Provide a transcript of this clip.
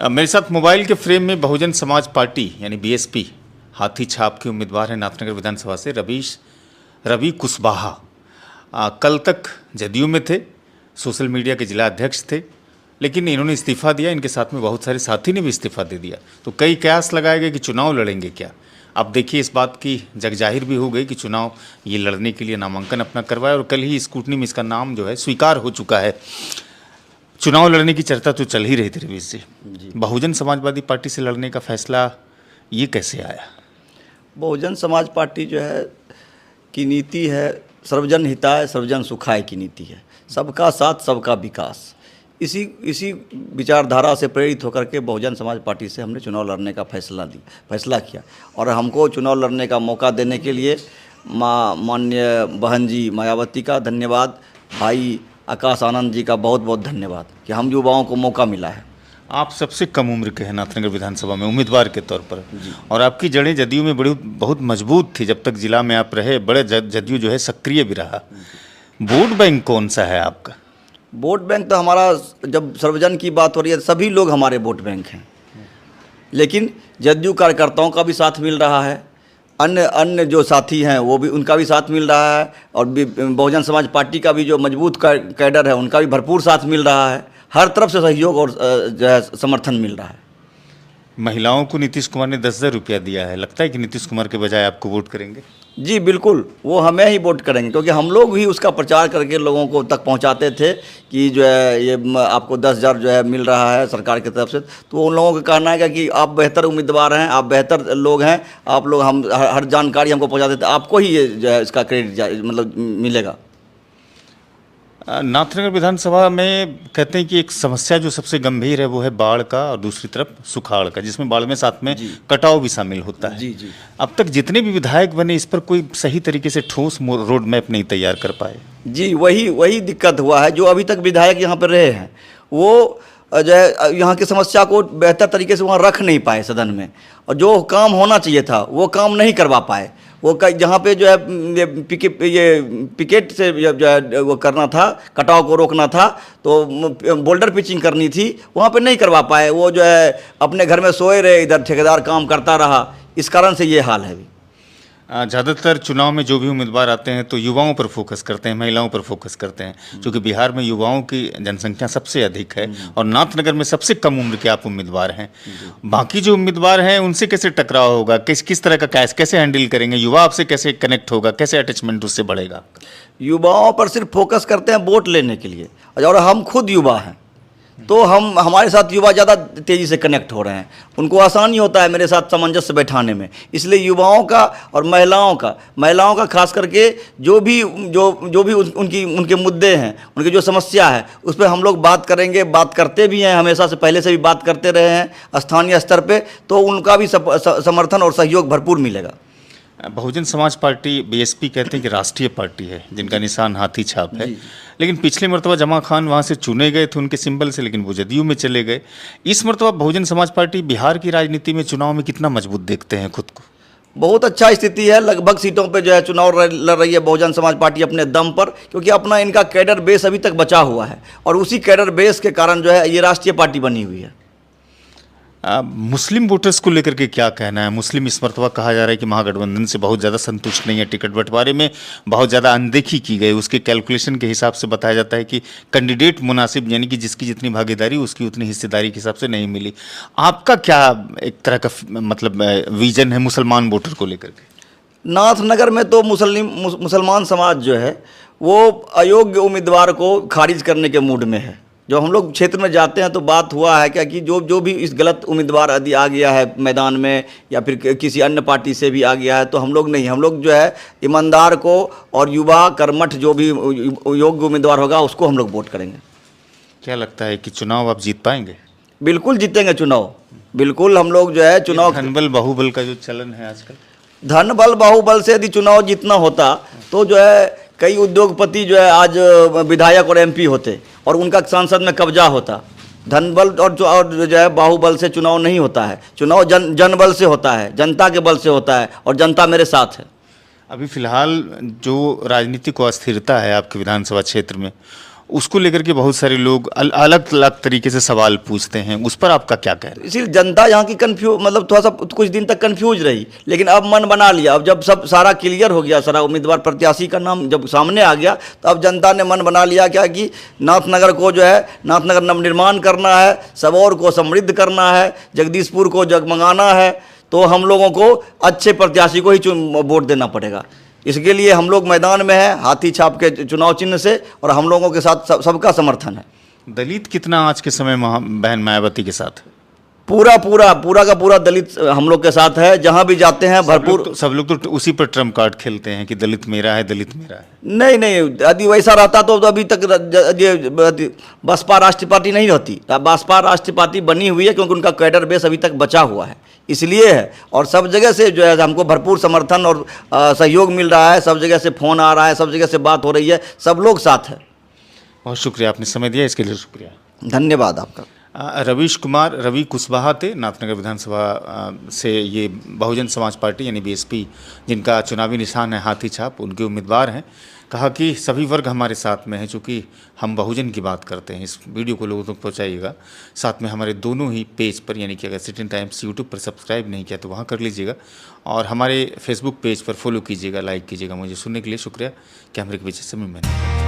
मेरे साथ मोबाइल के फ्रेम में बहुजन समाज पार्टी यानी बीएसपी हाथी छाप के उम्मीदवार हैं नाथनगर विधानसभा से रवि कुशवाहा। कल तक जदयू में थे, सोशल मीडिया के जिला अध्यक्ष थे, लेकिन इन्होंने इस्तीफा दिया। इनके साथ में बहुत सारे साथी ने भी इस्तीफा दे दिया। तो कई कयास लगाए गए कि चुनाव लड़ेंगे क्या। अब देखिए, इस बात की जगजाहिर भी हो गई कि चुनाव ये लड़ने के लिए नामांकन अपना करवाए और कल ही स्कूटनी में इसका नाम जो है स्वीकार हो चुका है। चुनाव लड़ने की चर्चा तो चल ही रही थी रवीश जी। बहुजन समाजवादी पार्टी से लड़ने का फैसला ये कैसे आया? बहुजन समाज पार्टी जो है की नीति है सर्वजन हिताय सर्वजन सुखाय की नीति है। सबका साथ सबका विकास, इसी विचारधारा से प्रेरित होकर के बहुजन समाज पार्टी से हमने चुनाव लड़ने का फैसला किया। और हमको चुनाव लड़ने का मौका देने के लिए माननीय बहन जी मायावती का धन्यवाद, भाई आकाश आनंद जी का बहुत बहुत धन्यवाद कि हम युवाओं को मौका मिला है। आप सबसे कम उम्र के हैं नाथनगर विधानसभा में उम्मीदवार के तौर पर, और आपकी जड़ें जदयू में बहुत मजबूत थी। जब तक जिला में आप रहे, बड़े जदयू जो है सक्रिय भी रहा। वोट बैंक कौन सा है आपका? वोट बैंक तो हमारा, जब सर्वजन की बात हो रही है, सभी लोग हमारे वोट बैंक हैं। लेकिन जदयू कार्यकर्ताओं का भी साथ मिल रहा है, अन्य जो साथी हैं वो भी, उनका भी साथ मिल रहा है, और बहुजन समाज पार्टी का भी जो मजबूत कैडर है उनका भी भरपूर साथ मिल रहा है। हर तरफ से सहयोग और जो है समर्थन मिल रहा है। महिलाओं को नीतीश कुमार ने 10,000 रुपया दिया है। लगता है कि नीतीश कुमार के बजाय आपको वोट करेंगे? जी बिल्कुल, वो हमें ही वोट करेंगे, क्योंकि हम लोग ही उसका प्रचार करके लोगों को तक पहुंचाते थे कि जो है ये आपको 10,000 जो है मिल रहा है सरकार की तरफ से। तो उन लोगों का कहना है कि आप बेहतर उम्मीदवार हैं, आप बेहतर लोग हैं, आप लोग हम हर जानकारी हमको पहुंचाते थे, आपको ही ये जो है इसका क्रेडिट मतलब मिलेगा। नाथनगर विधानसभा में कहते हैं कि एक समस्या जो सबसे गंभीर है वो है बाढ़ का, और दूसरी तरफ सुखाड़ का, जिसमें बाढ़ में साथ में कटाव भी शामिल होता है। जी। अब तक जितने भी विधायक बने, इस पर कोई सही तरीके से ठोस रोड मैप नहीं तैयार कर पाए। जी, वही दिक्कत हुआ है। जो अभी तक विधायक यहाँ पर रहे हैं वो जो है यहाँ की समस्या को बेहतर तरीके से वहाँ रख नहीं पाए सदन में, और जो काम होना चाहिए था वो काम नहीं करवा पाए। वो जहाँ पे जो है ये पिकेट से जो है वो करना था, कटाव को रोकना था, तो बोल्डर पिचिंग करनी थी, वहाँ पे नहीं करवा पाए। वो जो है अपने घर में सोए रहे, इधर ठेकेदार काम करता रहा। इस कारण से ये हाल है अभी। ज़्यादातर चुनाव में जो भी उम्मीदवार आते हैं तो युवाओं पर फोकस करते हैं, महिलाओं पर फोकस करते हैं, क्योंकि बिहार में युवाओं की जनसंख्या सबसे अधिक है और नाथनगर में सबसे कम उम्र के आप उम्मीदवार हैं। बाकी जो उम्मीदवार हैं उनसे कैसे टकराव होगा, किस तरह का कैसे हैंडल करेंगे? युवा आपसे कैसे कनेक्ट होगा, कैसे अटैचमेंट उससे बढ़ेगा? युवाओं पर सिर्फ फोकस करते हैं वोट लेने के लिए, और हम खुद युवा हैं तो हमारे साथ युवा ज़्यादा तेज़ी से कनेक्ट हो रहे हैं। उनको आसानी होता है मेरे साथ सामंजस्य बैठाने में। इसलिए युवाओं का और महिलाओं का खास करके जो भी उनके मुद्दे हैं, उनकी जो समस्या है, उस पर हम लोग बात करेंगे, बात करते भी हैं, हमेशा से पहले से भी बात करते रहे हैं स्थानीय स्तर पे, तो उनका भी समर्थन और सहयोग भरपूर मिलेगा। बहुजन समाज पार्टी बीएसपी कहते हैं कि राष्ट्रीय पार्टी है, जिनका निशान हाथी छाप है, लेकिन पिछले मरतबा जमा खान वहाँ से चुने गए थे उनके सिंबल से, लेकिन वो जदयू में चले गए। इस मरतबा बहुजन समाज पार्टी बिहार की राजनीति में चुनाव में कितना मजबूत देखते हैं खुद को? बहुत अच्छा स्थिति है। लगभग सीटों पे जो है चुनाव लड़ रही है बहुजन समाज पार्टी अपने दम पर, क्योंकि अपना इनका कैडर बेस अभी तक बचा हुआ है, और उसी कैडर बेस के कारण जो है ये राष्ट्रीय पार्टी बनी हुई है। मुस्लिम वोटर्स को लेकर के क्या कहना है? मुस्लिम इस मरतबा कहा जा रहा है कि महागठबंधन से बहुत ज़्यादा संतुष्ट नहीं है, टिकट बंटवारे में बहुत ज़्यादा अनदेखी की गई। उसके कैलकुलेशन के हिसाब से बताया जाता है कि कैंडिडेट मुनासिब, यानी कि जिसकी जितनी भागीदारी उसकी उतनी हिस्सेदारी के हिसाब से नहीं मिली। आपका क्या एक तरह का मतलब विजन है मुसलमान वोटर को लेकर के? नाथनगर में तो मुसलमान समाज जो है वो अयोग्य उम्मीदवार को खारिज करने के मूड में है। जो हम लोग क्षेत्र में जाते हैं तो बात हुआ है क्या कि जो भी इस गलत उम्मीदवार यदि आ गया है मैदान में, या फिर किसी अन्य पार्टी से भी आ गया है, तो हम लोग जो है ईमानदार को और युवा कर्मठ जो भी योग्य उम्मीदवार होगा उसको हम लोग वोट करेंगे। क्या लगता है कि चुनाव आप जीत पाएंगे? बिल्कुल जीतेंगे चुनाव, बिल्कुल। हम लोग जो है चुनाव, धनबल बाहुबल का जो चलन है आजकल, धनबल बाहुबल से यदि चुनाव जीतना होता तो जो है कई उद्योगपति जो है आज विधायक और एमपी होते और उनका संसद में कब्जा होता। धनबल और जो है बाहुबल से चुनाव नहीं होता है। चुनाव जनबल से होता है, जनता के बल से होता है, और जनता मेरे साथ है। अभी फिलहाल जो राजनीतिक अस्थिरता है आपके विधानसभा क्षेत्र में, उसको लेकर के बहुत सारे लोग अलग अलग तरीके से सवाल पूछते हैं, उस पर आपका क्या कहना है? इसीलिए जनता यहाँ की कंफ्यूज, मतलब थोड़ा सा कुछ दिन तक कंफ्यूज रही, लेकिन अब मन बना लिया। अब जब सब सारा क्लियर हो गया, सारा उम्मीदवार प्रत्याशी का नाम जब सामने आ गया, तो अब जनता ने मन बना लिया क्या कि नाथनगर को जो है, नाथनगर नवनिर्माण करना है, सबौर को समृद्ध करना है, जगदीशपुर को जगमगाना है, तो हम लोगों को अच्छे प्रत्याशी को ही वोट देना पड़ेगा। इसके लिए हम लोग मैदान में हैं, हाथी छाप के चुनाव चिन्ह से, और हम लोगों के साथ सबका समर्थन है। दलित कितना आज के समय बहन मायावती के साथ है? पूरा का पूरा दलित हम लोग के साथ है। जहां भी जाते हैं भरपूर। सब लोग तो उसी पर ट्रम्प कार्ड खेलते हैं कि दलित मेरा है, दलित मेरा है। नहीं, यदि वैसा रहता तो अभी तक ये बसपा राष्ट्रीय पार्टी नहीं रहती। बसपा राष्ट्रीय पार्टी बनी हुई है क्योंकि उनका कैडर बेस अभी तक बचा हुआ है, इसलिए है। और सब जगह से जो है हमको भरपूर समर्थन और सहयोग मिल रहा है। सब जगह से फ़ोन आ रहा है, सब जगह से बात हो रही है, सब लोग साथ है। बहुत शुक्रिया, आपने समय दिया, इसके लिए शुक्रिया। धन्यवाद आपका। रवि कुशवाहा थे नाथनगर विधानसभा से, ये बहुजन समाज पार्टी यानी बीएसपी, जिनका चुनावी निशान है हाथी छाप, उनके उम्मीदवार हैं। कहा कि सभी वर्ग हमारे साथ में है, चूँकि हम बहुजन की बात करते हैं। इस वीडियो को लोगों तक पहुँचाइएगा। साथ में हमारे दोनों ही पेज पर, यानी कि अगर सिटीजन टाइम्स यूट्यूब पर सब्सक्राइब नहीं किया तो वहाँ कर लीजिएगा, और हमारे फेसबुक पेज पर फॉलो कीजिएगा, लाइक कीजिएगा। मुझे सुनने के लिए शुक्रिया। कैमरे के पीछे से मैं